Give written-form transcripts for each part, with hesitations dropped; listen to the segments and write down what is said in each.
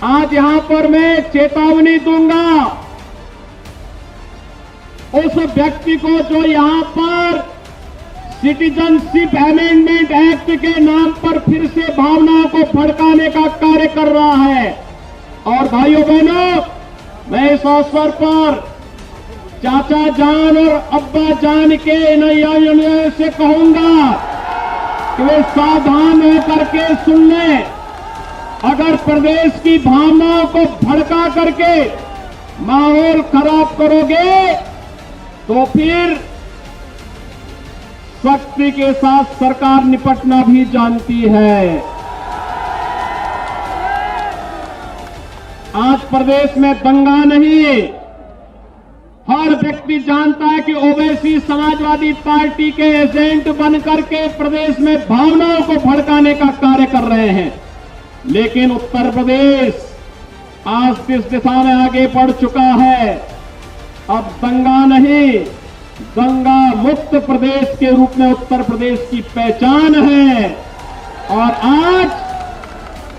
आज यहां पर मैं चेतावनी दूंगा उस व्यक्ति को जो यहां पर सिटीजनशिप अमेंडमेंट एक्ट के नाम पर फिर से भावनाओं को भड़काने का कार्य कर रहा है। और भाइयों बहनों, मैं इस अवसर पर चाचा जान और अब्बा जान के नैया से कहूंगा कि वे सावधान होकर के सुन लें। अगर प्रदेश की भावनाओं को भड़का करके माहौल खराब करोगे तो फिर सख्ती के साथ सरकार निपटना भी जानती है। आज प्रदेश में दंगा नहीं, हर व्यक्ति जानता है कि ओवैसी समाजवादी पार्टी के एजेंट बनकर के प्रदेश में भावनाओं को भड़काने का कार्य कर रहे हैं। लेकिन उत्तर प्रदेश आज इस दिशा में आगे बढ़ चुका है। अब दंगा नहीं, दंगा मुक्त प्रदेश के रूप में उत्तर प्रदेश की पहचान है। और आज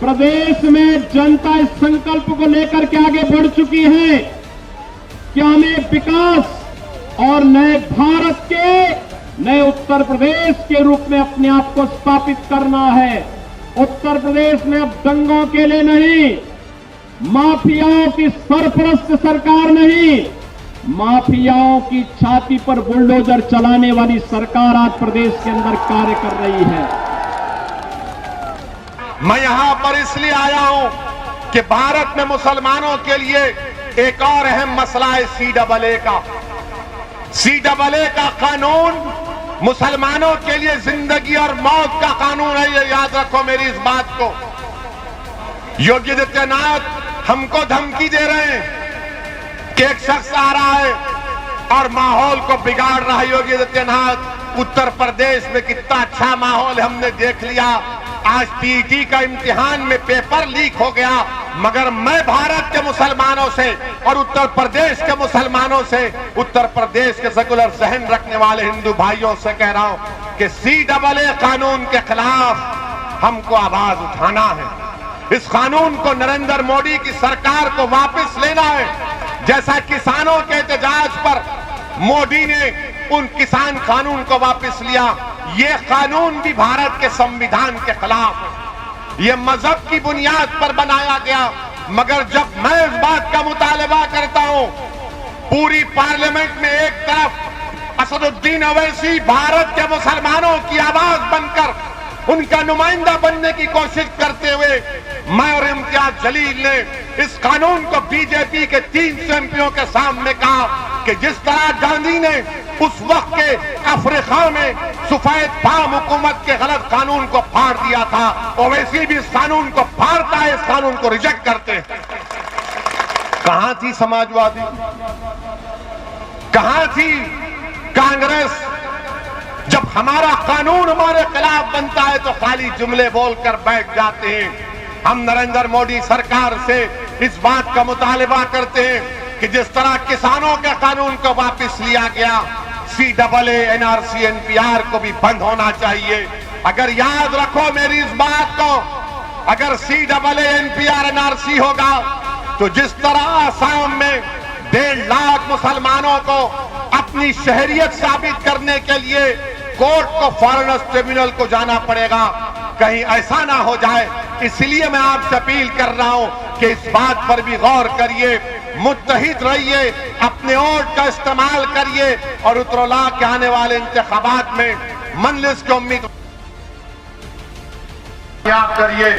प्रदेश में जनता इस संकल्प को लेकर के आगे बढ़ चुकी है कि हमें विकास और नए भारत के, नए उत्तर प्रदेश के रूप में अपने आप को स्थापित करना है। उत्तर प्रदेश में अब दंगों के लिए नहीं, माफियाओं की सरपरस्त सरकार नहीं, माफियाओं की छाती पर बुलडोजर चलाने वाली सरकार आज प्रदेश के अंदर कार्य कर रही है। मैं यहां पर इसलिए आया हूं कि भारत में मुसलमानों के लिए एक और अहम मसला है CAA का। CAA का कानून मुसलमानों के लिए जिंदगी और मौत का कानून है, ये याद रखो मेरी इस बात को। योगी आदित्यनाथ हमको धमकी दे रहे हैं कि एक शख्स आ रहा है और माहौल को बिगाड़ रहा है। योगी आदित्यनाथ, उत्तर प्रदेश में कितना अच्छा माहौल हमने देख लिया। आज PET का इम्तिहान में पेपर लीक हो गया, मगर मैं भारत के मुसलमानों से और उत्तर प्रदेश के मुसलमानों से, उत्तर प्रदेश के सेकुलर जहन रखने वाले हिंदू भाइयों से कह रहा हूं कि CAA कानून के खिलाफ हमको आवाज उठाना है। इस कानून को नरेंद्र मोदी की सरकार को वापस लेना है। जैसा किसानों के एहतजाज पर मोदी ने उन किसान कानून को वापस लिया, ये कानून भी भारत के संविधान के खिलाफ है। ये मजहब की बुनियाद पर बनाया गया। मगर जब मैं इस बात का मुतालबा करता हूं, पूरी पार्लियामेंट में एक तरफ असदुद्दीन ओवैसी भारत के मुसलमानों की आवाज बनकर उनका नुमाइंदा बनने की कोशिश करते हुए, मैं और इम्तियाज जलील ने इस कानून को बीजेपी के 300 एमपीओं के सामने कहा कि जिस तरह गांधी ने उस वक्त के अफ्रीका में सफेद फार्म हुकूमत के गलत कानून को फाड़ दिया था, ओवैसी भी इस कानून को फाड़ता है, इस कानून को रिजेक्ट करते हैं। कहां थी समाजवादी, कहां थी कांग्रेस? जब हमारा कानून हमारे खिलाफ बनता है तो खाली जुमले बोलकर बैठ जाते हैं। हम नरेंद्र मोदी सरकार से इस बात का मुतालबा करते हैं कि जिस तरह किसानों के कानून को वापस लिया गया, CAA, NRC, NPR को भी बंद होना चाहिए। अगर याद रखो मेरी इस बात को, अगर CAA, NPR, NRC होगा तो जिस तरह आसाम में 1.5 लाख मुसलमानों को अपनी शहरियत साबित करने के लिए कोर्ट को फॉरेनर्स ट्रिब्यूनल को जाना पड़ेगा, कहीं ऐसा ना हो जाए। इसलिए मैं आपसे अपील कर रहा हूं कि इस बात पर भी गौर करिए, मुत्तहिद रहिए, अपने वोट का इस्तेमाल करिए और उत्तरला के आने वाले इंतखाबात में मंजलिस की उम्मीद करिए।